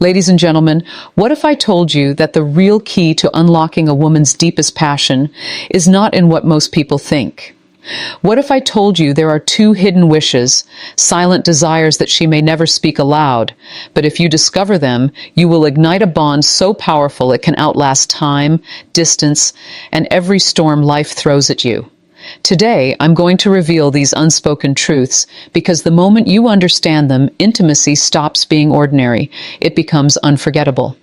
Ladies and gentlemen, what if I told you that the real key to unlocking a woman's deepest passion is not in what most people think? What if I told you there are two hidden wishes, silent desires that she may never speak aloud, but if you discover them, you will ignite a bond so powerful it can outlast time, distance, and every storm life throws at you? Today, I'm going to reveal these unspoken truths because the moment you understand them, intimacy stops being ordinary. It becomes unforgettable.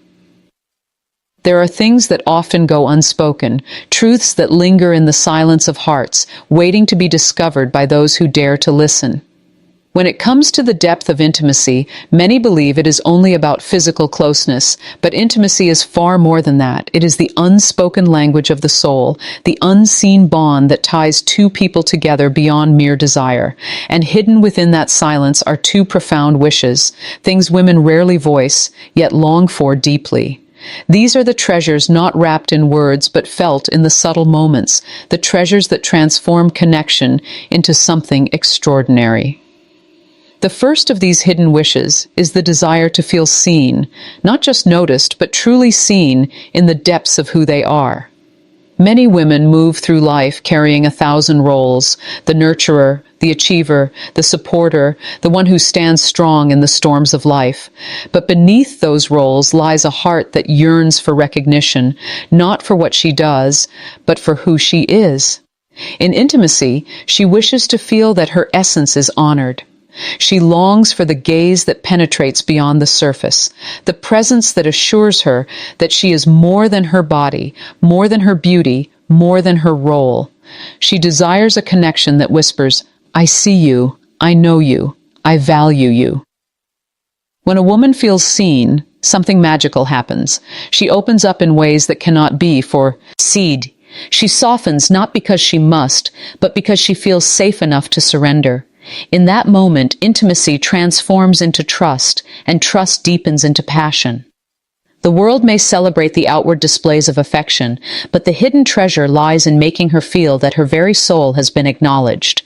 There are things that often go unspoken, truths that linger in the silence of hearts, waiting to be discovered by those who dare to listen. When it comes to the depth of intimacy, many believe it is only about physical closeness, but intimacy is far more than that. It is the unspoken language of the soul, the unseen bond that ties two people together beyond mere desire. And hidden within that silence are two profound wishes, things women rarely voice, yet long for deeply. These are the treasures not wrapped in words but felt in the subtle moments, the treasures that transform connection into something extraordinary. The first of these hidden wishes is the desire to feel seen, not just noticed, but truly seen in the depths of who they are. Many women move through life carrying 1,000 roles: the nurturer, the achiever, the supporter, the one who stands strong in the storms of life. But beneath those roles lies a heart that yearns for recognition, not for what she does, but for who she is. In intimacy, she wishes to feel that her essence is honored. She longs for the gaze that penetrates beyond the surface, the presence that assures her that she is more than her body, more than her beauty, more than her role. She desires a connection that whispers, "I see you, I know you, I value you." When a woman feels seen, something magical happens. She opens up in ways that cannot be for seed. She softens not because she must, but because she feels safe enough to surrender. In that moment, intimacy transforms into trust, and trust deepens into passion. The world may celebrate the outward displays of affection, but the hidden treasure lies in making her feel that her very soul has been acknowledged.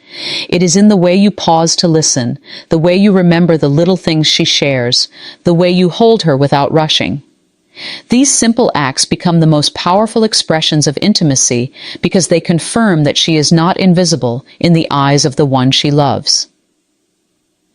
It is in the way you pause to listen, the way you remember the little things she shares, the way you hold her without rushing. These simple acts become the most powerful expressions of intimacy because they confirm that she is not invisible in the eyes of the one she loves.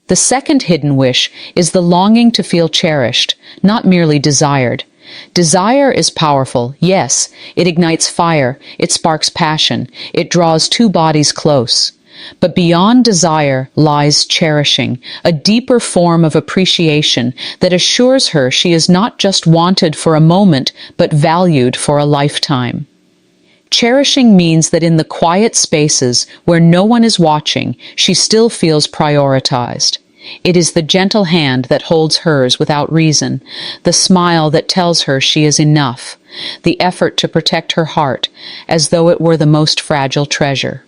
The second hidden wish is the longing to feel cherished, not merely desired. Desire is powerful, yes. It ignites fire, it sparks passion, it draws two bodies close. But beyond desire lies cherishing, a deeper form of appreciation that assures her she is not just wanted for a moment, but valued for a lifetime. Cherishing means that in the quiet spaces where no one is watching, she still feels prioritized. It is the gentle hand that holds hers without reason, the smile that tells her she is enough, the effort to protect her heart as though it were the most fragile treasure.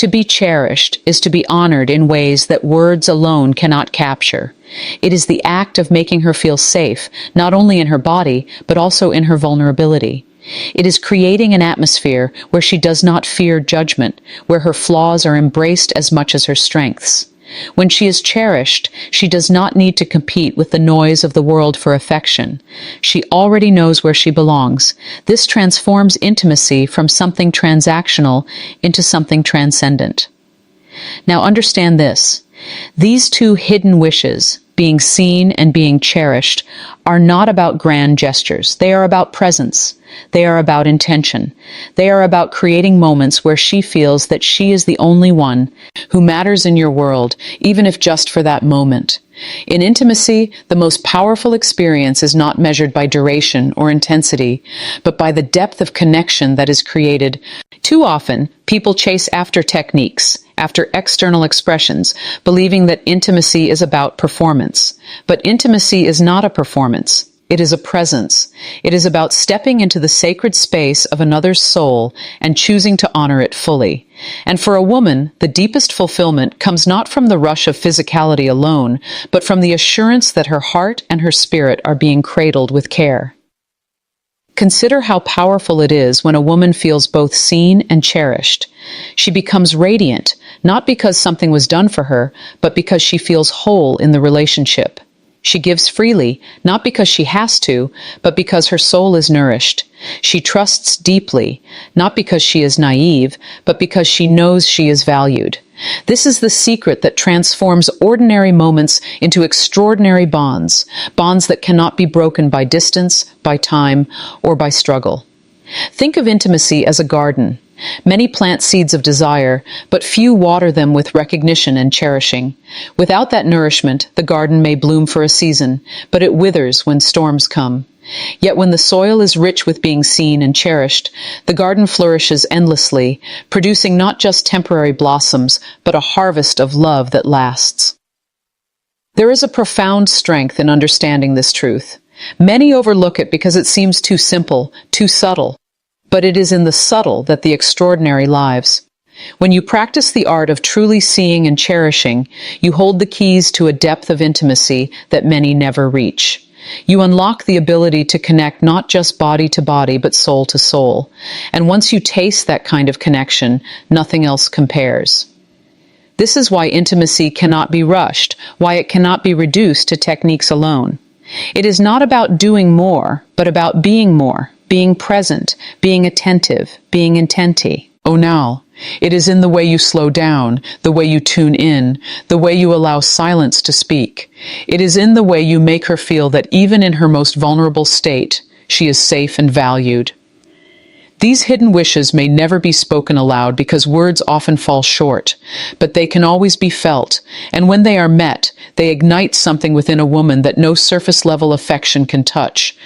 To be cherished is to be honored in ways that words alone cannot capture. It is the act of making her feel safe, not only in her body, but also in her vulnerability. It is creating an atmosphere where she does not fear judgment, where her flaws are embraced as much as her strengths. When she is cherished, she does not need to compete with the noise of the world for affection. She already knows where she belongs. This transforms intimacy from something transactional into something transcendent. Now understand this. These two hidden wishes, being seen and being cherished, are not about grand gestures. They are about presence. They are about intention. They are about creating moments where she feels that she is the only one who matters in your world, even if just for that moment. In intimacy, the most powerful experience is not measured by duration or intensity, but by the depth of connection that is created. Too often, people chase after techniques, after external expressions, believing that intimacy is about performance. But intimacy is not a performance. It is a presence. It is about stepping into the sacred space of another's soul and choosing to honor it fully. And for a woman, the deepest fulfillment comes not from the rush of physicality alone, but from the assurance that her heart and her spirit are being cradled with care. Consider how powerful it is when a woman feels both seen and cherished. She becomes radiant, not because something was done for her, but because she feels whole in the relationship. She gives freely, not because she has to, but because her soul is nourished. She trusts deeply, not because she is naive, but because she knows she is valued. This is the secret that transforms ordinary moments into extraordinary bonds, bonds that cannot be broken by distance, by time, or by struggle. Think of intimacy as a garden. Many plant seeds of desire, but few water them with recognition and cherishing. Without that nourishment, the garden may bloom for a season, but it withers when storms come. Yet when the soil is rich with being seen and cherished, the garden flourishes endlessly, producing not just temporary blossoms, but a harvest of love that lasts. There is a profound strength in understanding this truth. Many overlook it because it seems too simple, too subtle. But it is in the subtle that the extraordinary lives. When you practice the art of truly seeing and cherishing, you hold the keys to a depth of intimacy that many never reach. You unlock the ability to connect not just body to body, but soul to soul. And once you taste that kind of connection, nothing else compares. This is why intimacy cannot be rushed, why it cannot be reduced to techniques alone. It is not about doing more, but about being more. Being present, being attentive, being intenti. Oh, now, it is in the way you slow down, the way you tune in, the way you allow silence to speak. It is in the way you make her feel that even in her most vulnerable state, she is safe and valued. These hidden wishes may never be spoken aloud because words often fall short, but they can always be felt, and when they are met, they ignite something within a woman that no surface-level affection can touch.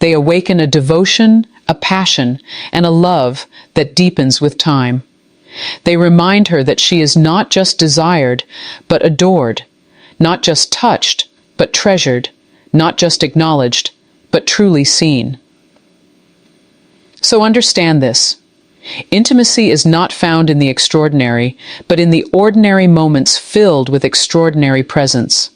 They awaken a devotion, a passion, and a love that deepens with time. They remind her that she is not just desired, but adored, not just touched, but treasured, not just acknowledged, but truly seen. So understand this. Intimacy is not found in the extraordinary, but in the ordinary moments filled with extraordinary presence.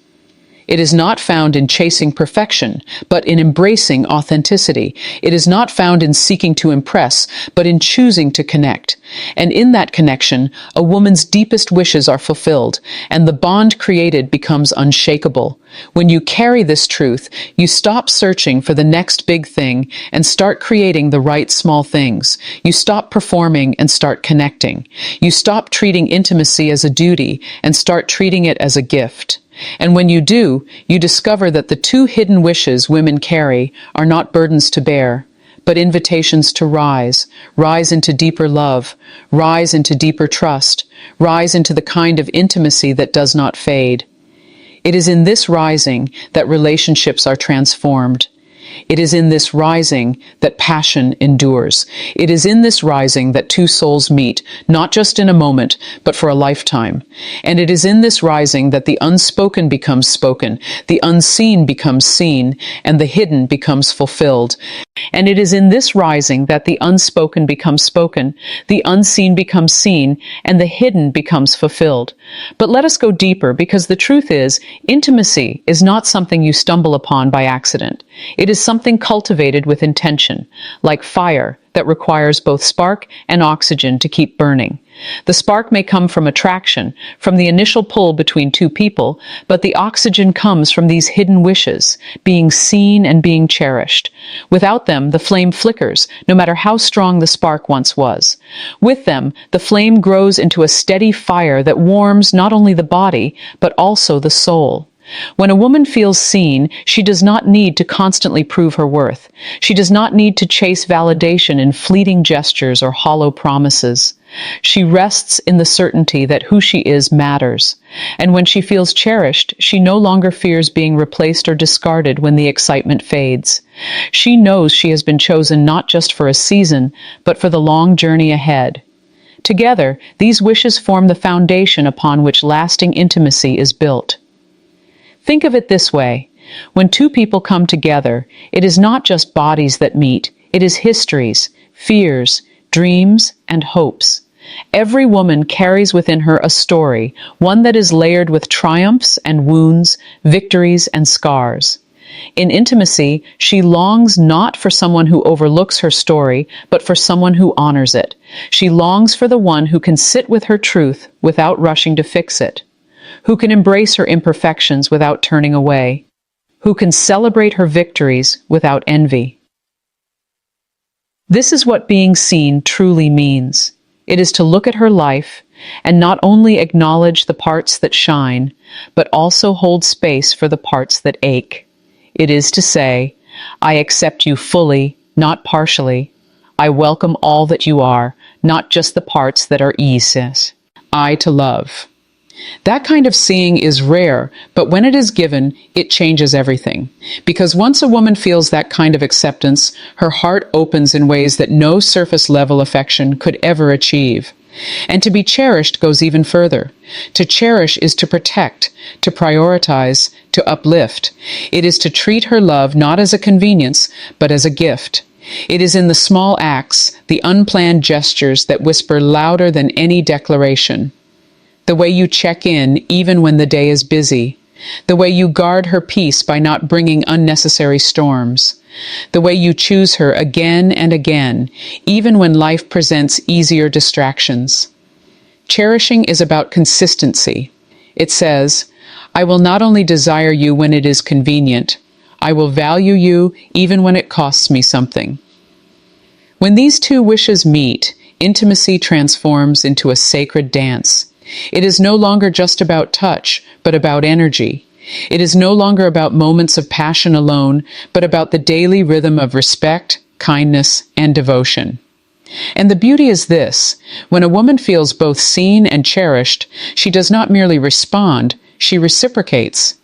It is not found in chasing perfection, but in embracing authenticity. It is not found in seeking to impress, but in choosing to connect. And in that connection, a woman's deepest wishes are fulfilled, and the bond created becomes unshakable. When you carry this truth, you stop searching for the next big thing and start creating the right small things. You stop performing and start connecting. You stop treating intimacy as a duty and start treating it as a gift. And when you do, you discover that the two hidden wishes women carry are not burdens to bear, but invitations to rise into deeper love, rise into deeper trust, rise into the kind of intimacy that does not fade. It is in this rising that relationships are transformed. It is in this rising that passion endures. It is in this rising that two souls meet, not just in a moment, but for a lifetime. And it is in this rising that the unspoken becomes spoken, the unseen becomes seen, and the hidden becomes fulfilled. And it is in this rising that the unspoken becomes spoken, the unseen becomes seen, and the hidden becomes fulfilled. But let us go deeper, because the truth is, intimacy is not something you stumble upon by accident. It is something cultivated with intention, like fire that requires both spark and oxygen to keep burning. The spark may come from attraction, from the initial pull between two people, but the oxygen comes from these hidden wishes, being seen and being cherished. Without them, the flame flickers, no matter how strong the spark once was. With them, the flame grows into a steady fire that warms not only the body, but also the soul. When a woman feels seen, she does not need to constantly prove her worth. She does not need to chase validation in fleeting gestures or hollow promises. She rests in the certainty that who she is matters. And when she feels cherished, she no longer fears being replaced or discarded when the excitement fades. She knows she has been chosen not just for a season, but for the long journey ahead. Together, these wishes form the foundation upon which lasting intimacy is built. Think of it this way. When two people come together, it is not just bodies that meet. It is histories, fears, dreams, and hopes. Every woman carries within her a story, one that is layered with triumphs and wounds, victories and scars. In intimacy, she longs not for someone who overlooks her story, but for someone who honors it. She longs for the one who can sit with her truth without rushing to fix it, who can embrace her imperfections without turning away, who can celebrate her victories without envy. This is what being seen truly means. It is to look at her life and not only acknowledge the parts that shine, but also hold space for the parts that ache. It is to say, I accept you fully, not partially. I welcome all that you are, not just the parts that are easy. I to love. That kind of seeing is rare, but when it is given, it changes everything. Because once a woman feels that kind of acceptance, her heart opens in ways that no surface-level affection could ever achieve. And to be cherished goes even further. To cherish is to protect, to prioritize, to uplift. It is to treat her love not as a convenience, but as a gift. It is in the small acts, the unplanned gestures that whisper louder than any declaration. The way you check in even when the day is busy. The way you guard her peace by not bringing unnecessary storms. The way you choose her again and again, even when life presents easier distractions. Cherishing is about consistency. It says, I will not only desire you when it is convenient, I will value you even when it costs me something. When these two wishes meet, intimacy transforms into a sacred dance. It is no longer just about touch, but about energy. It is no longer about moments of passion alone, but about the daily rhythm of respect, kindness, and devotion. And the beauty is this: when a woman feels both seen and cherished, she does not merely respond, she reciprocates.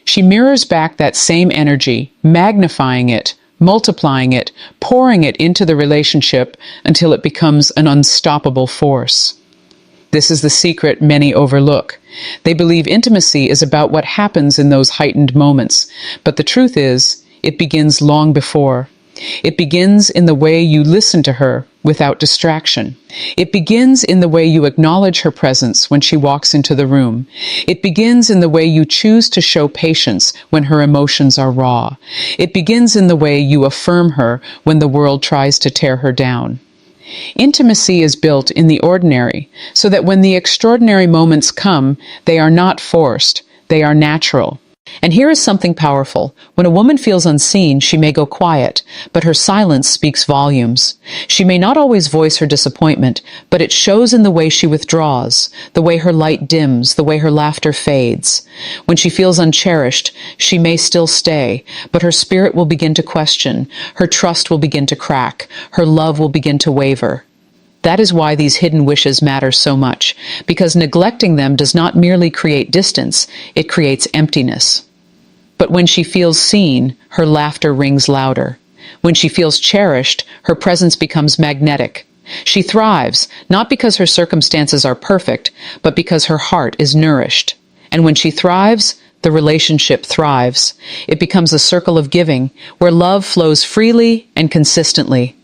She mirrors back that same energy, magnifying it, multiplying it, pouring it into the relationship until it becomes an unstoppable force. This is the secret many overlook. They believe intimacy is about what happens in those heightened moments, but the truth is, it begins long before. It begins in the way you listen to her without distraction. It begins in the way you acknowledge her presence when she walks into the room. It begins in the way you choose to show patience when her emotions are raw. It begins in the way you affirm her when the world tries to tear her down. Intimacy is built in the ordinary, so that when the extraordinary moments come, they are not forced, they are natural. And here is something powerful. When a woman feels unseen, she may go quiet, but her silence speaks volumes. She may not always voice her disappointment, but it shows in the way she withdraws, the way her light dims, the way her laughter fades. When she feels uncherished, she may still stay, but her spirit will begin to question, her trust will begin to crack, her love will begin to waver. That is why these hidden wishes matter so much, because neglecting them does not merely create distance, it creates emptiness. But when she feels seen, her laughter rings louder. When she feels cherished, her presence becomes magnetic. She thrives, not because her circumstances are perfect, but because her heart is nourished. And when she thrives, the relationship thrives. It becomes a circle of giving, where love flows freely and consistently.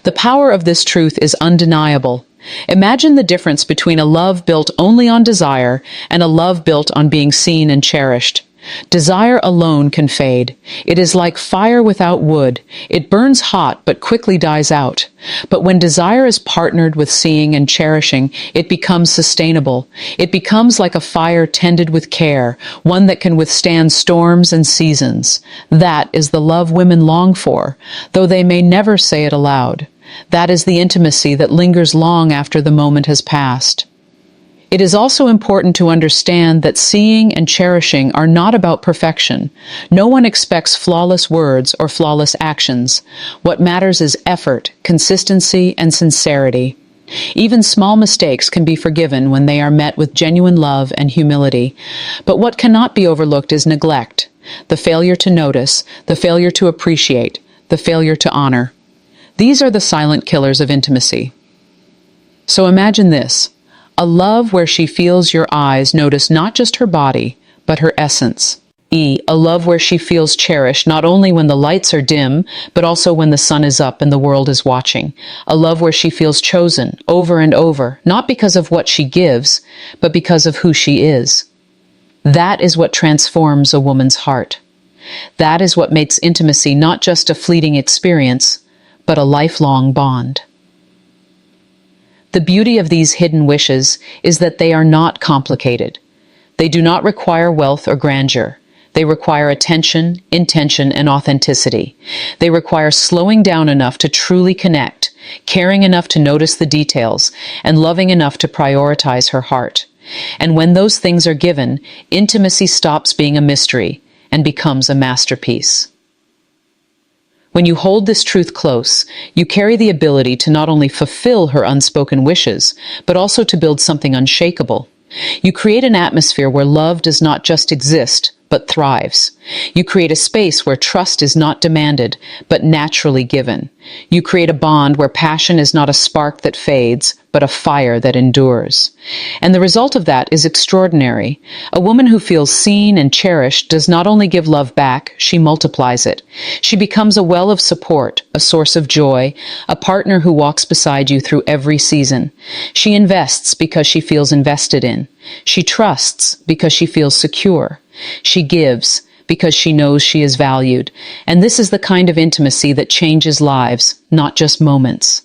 The power of this truth is undeniable. Imagine the difference between a love built only on desire and a love built on being seen and cherished. Desire alone can fade. It is like fire without wood. It burns hot but quickly dies out. But when desire is partnered with seeing and cherishing, it becomes sustainable. It becomes like a fire tended with care, one that can withstand storms and seasons. That is the love women long for, though they may never say it aloud. That is the intimacy that lingers long after the moment has passed. It is also important to understand that seeing and cherishing are not about perfection. No one expects flawless words or flawless actions. What matters is effort, consistency, and sincerity. Even small mistakes can be forgiven when they are met with genuine love and humility. But what cannot be overlooked is neglect, the failure to notice, the failure to appreciate, the failure to honor. These are the silent killers of intimacy. So imagine this. A love where she feels your eyes notice not just her body, but her essence. A love where she feels cherished not only when the lights are dim, but also when the sun is up and the world is watching. A love where she feels chosen over and over, not because of what she gives, but because of who she is. That is what transforms a woman's heart. That is what makes intimacy not just a fleeting experience, but a lifelong bond. The beauty of these hidden wishes is that they are not complicated. They do not require wealth or grandeur. They require attention, intention, and authenticity. They require slowing down enough to truly connect, caring enough to notice the details, and loving enough to prioritize her heart. And when those things are given, intimacy stops being a mystery and becomes a masterpiece. When you hold this truth close, you carry the ability to not only fulfill her unspoken wishes, but also to build something unshakable. You create an atmosphere where love does not just exist, but thrives. You create a space where trust is not demanded, but naturally given. You create a bond where passion is not a spark that fades, but a fire that endures. And the result of that is extraordinary. A woman who feels seen and cherished does not only give love back, she multiplies it. She becomes a well of support, a source of joy, a partner who walks beside you through every season. She invests because she feels invested in. She trusts because she feels secure. She gives because she knows she is valued. And this is the kind of intimacy that changes lives, not just moments.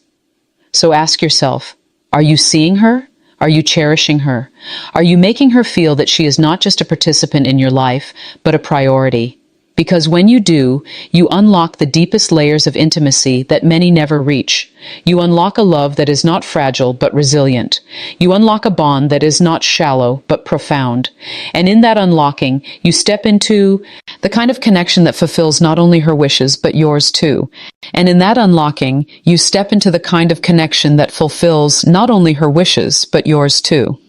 So ask yourself, are you seeing her? Are you cherishing her? Are you making her feel that she is not just a participant in your life, but a priority? Because when you do, you unlock the deepest layers of intimacy that many never reach. You unlock a love that is not fragile, but resilient. You unlock a bond that is not shallow, but profound. And in that unlocking, you step into the kind of connection that fulfills not only her wishes, but yours too. And in that unlocking, you step into the kind of connection that fulfills not only her wishes, but yours too.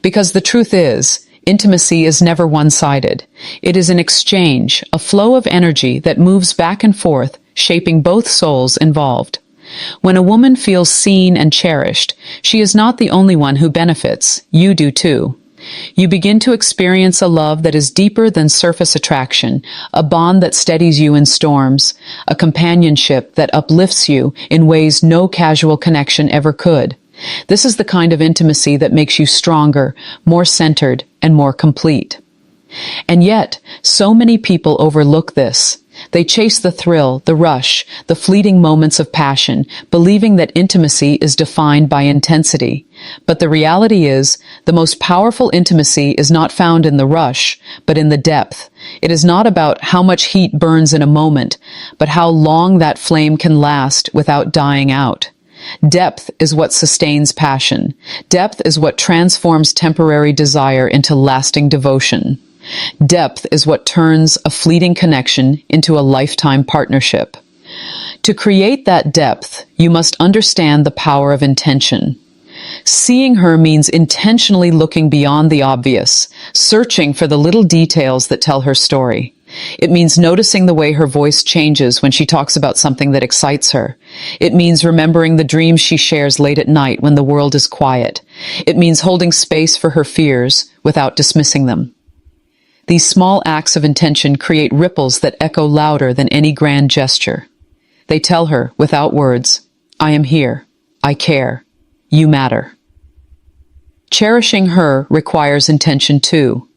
Because the truth is, intimacy is never one-sided. It is an exchange, a flow of energy that moves back and forth, shaping both souls involved. When a woman feels seen and cherished, she is not the only one who benefits. You do too. You begin to experience a love that is deeper than surface attraction, a bond that steadies you in storms, a companionship that uplifts you in ways no casual connection ever could. This is the kind of intimacy that makes you stronger, more centered, and more complete. And yet, so many people overlook this. They chase the thrill, the rush, the fleeting moments of passion, believing that intimacy is defined by intensity. But the reality is, the most powerful intimacy is not found in the rush, but in the depth. It is not about how much heat burns in a moment, but how long that flame can last without dying out. Depth is what sustains passion. Depth is what transforms temporary desire into lasting devotion. Depth is what turns a fleeting connection into a lifetime partnership. To create that depth, you must understand the power of intention. Seeing her means intentionally looking beyond the obvious, searching for the little details that tell her story. It means noticing the way her voice changes when she talks about something that excites her. It means remembering the dreams she shares late at night when the world is quiet. It means holding space for her fears without dismissing them. These small acts of intention create ripples that echo louder than any grand gesture. They tell her, without words, I am here. I care. You matter. Cherishing her requires intention too.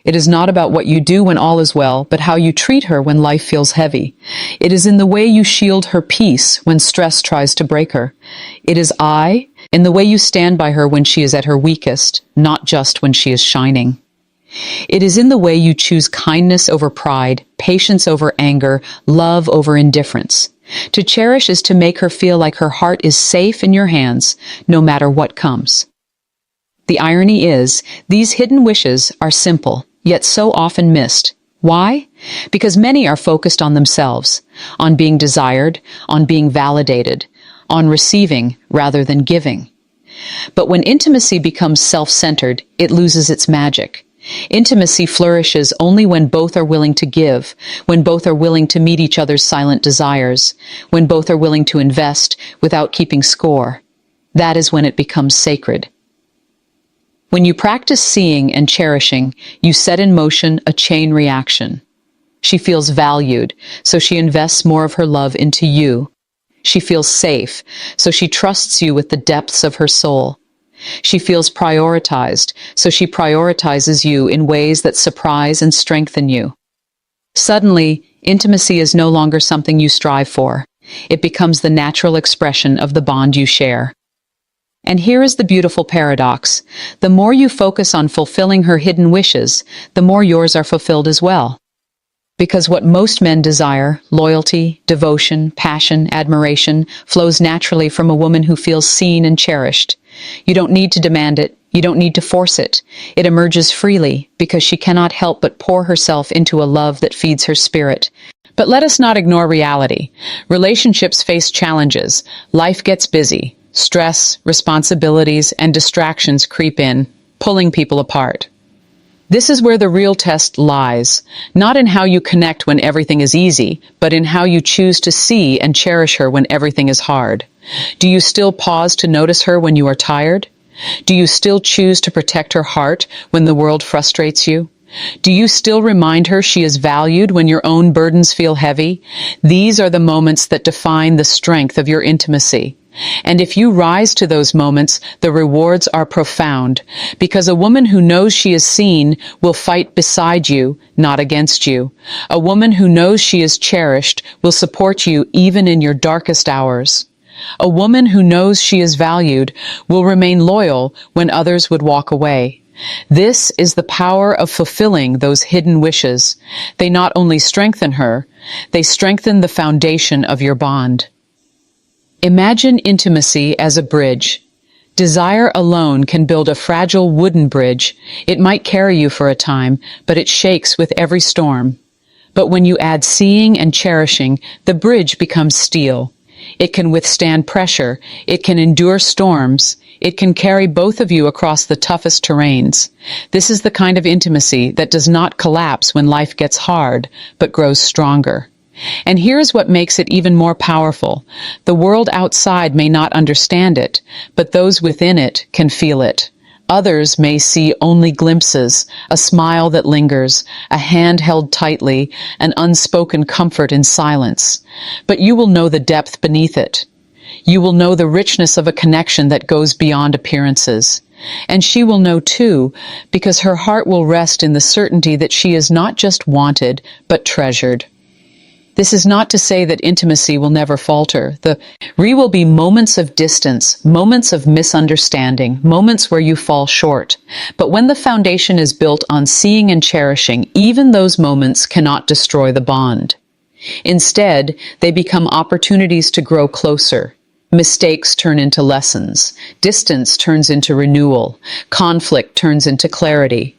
It is not about what you do when all is well, but how you treat her when life feels heavy. It is in the way you shield her peace when stress tries to break her. It is in the way you stand by her when she is at her weakest, not just when she is shining. It is in the way you choose kindness over pride, patience over anger, love over indifference. To cherish is to make her feel like her heart is safe in your hands, no matter what comes. The irony is, these hidden wishes are simple, yet so often missed. Why? Because many are focused on themselves, on being desired, on being validated, on receiving rather than giving. But when intimacy becomes self-centered, it loses its magic. Intimacy flourishes only when both are willing to give, when both are willing to meet each other's silent desires, when both are willing to invest without keeping score. That is when it becomes sacred. When you practice seeing and cherishing, you set in motion a chain reaction. She feels valued, so she invests more of her love into you. She feels safe, so she trusts you with the depths of her soul. She feels prioritized, so she prioritizes you in ways that surprise and strengthen you. Suddenly, intimacy is no longer something you strive for. It becomes the natural expression of the bond you share. And here is the beautiful paradox. The more you focus on fulfilling her hidden wishes, the more yours are fulfilled as well. Because what most men desire, loyalty, devotion, passion, admiration, flows naturally from a woman who feels seen and cherished. You don't need to demand it. You don't need to force it. It emerges freely because she cannot help but pour herself into a love that feeds her spirit. But let us not ignore reality. Relationships face challenges. Life gets busy. Stress, responsibilities, and distractions creep in, pulling people apart. This is where the real test lies, not in how you connect when everything is easy, but in how you choose to see and cherish her when everything is hard. Do you still pause to notice her when you are tired? Do you still choose to protect her heart when the world frustrates you? Do you still remind her she is valued when your own burdens feel heavy? These are the moments that define the strength of your intimacy. And if you rise to those moments, the rewards are profound, because a woman who knows she is seen will fight beside you, not against you. A woman who knows she is cherished will support you even in your darkest hours. A woman who knows she is valued will remain loyal when others would walk away. This is the power of fulfilling those hidden wishes. They not only strengthen her, they strengthen the foundation of your bond. Imagine intimacy as a bridge. Desire alone can build a fragile wooden bridge. It might carry you for a time, but it shakes with every storm. But when you add seeing and cherishing, the bridge becomes steel. It can withstand pressure. It can endure storms. It can carry both of you across the toughest terrains. This is the kind of intimacy that does not collapse when life gets hard, but grows stronger. And here's what makes it even more powerful. The world outside may not understand it, but those within it can feel it. Others may see only glimpses, a smile that lingers, a hand held tightly, an unspoken comfort in silence. But you will know the depth beneath it. You will know the richness of a connection that goes beyond appearances. And she will know too, because her heart will rest in the certainty that she is not just wanted, but treasured. This is not to say that intimacy will never falter. There will be moments of distance, moments of misunderstanding, moments where you fall short. But when the foundation is built on seeing and cherishing, even those moments cannot destroy the bond. Instead, they become opportunities to grow closer. Mistakes turn into lessons. Distance turns into renewal. Conflict turns into clarity.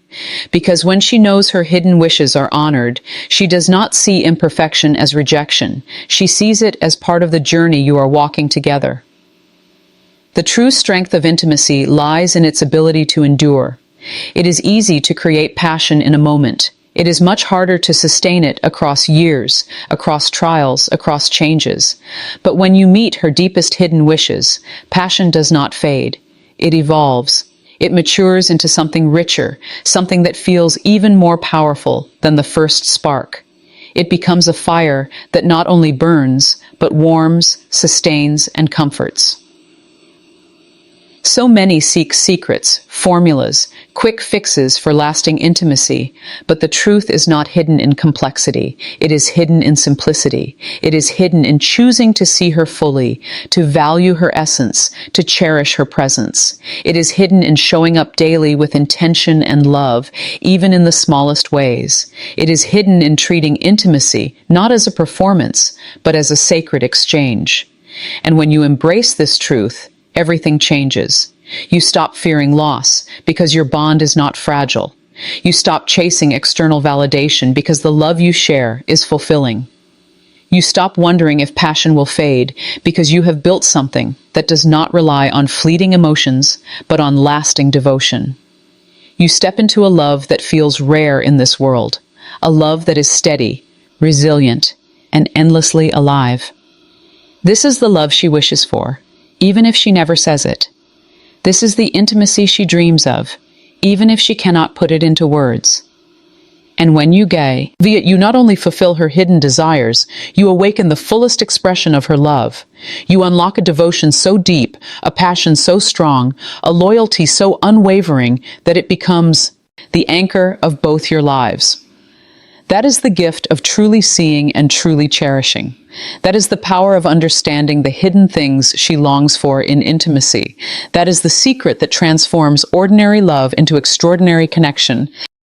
Because when she knows her hidden wishes are honored, she does not see imperfection as rejection. She sees it as part of the journey you are walking together. The true strength of intimacy lies in its ability to endure. It is easy to create passion in a moment. It is much harder to sustain it across years, across trials, across changes. But when you meet her deepest hidden wishes, passion does not fade. It evolves. It matures into something richer, something that feels even more powerful than the first spark. It becomes a fire that not only burns, but warms, sustains, and comforts. So many seek secrets, formulas, quick fixes for lasting intimacy, but the truth is not hidden in complexity. It is hidden in simplicity. It is hidden in choosing to see her fully, to value her essence, to cherish her presence. It is hidden in showing up daily with intention and love, even in the smallest ways. It is hidden in treating intimacy not as a performance, but as a sacred exchange. And when you embrace this truth, everything changes. You stop fearing loss because your bond is not fragile. You stop chasing external validation because the love you share is fulfilling. You stop wondering if passion will fade because you have built something that does not rely on fleeting emotions, but on lasting devotion. You step into a love that feels rare in this world, a love that is steady, resilient, and endlessly alive. This is the love she wishes for, even if she never says it. This is the intimacy she dreams of, even if she cannot put it into words. And when you gay, via you not only fulfill her hidden desires, you awaken the fullest expression of her love. You unlock a devotion so deep, a passion so strong, a loyalty so unwavering that it becomes the anchor of both your lives. That is the gift of truly seeing and truly cherishing. That is the power of understanding the hidden things she longs for in intimacy. That is the secret that transforms ordinary love into extraordinary connection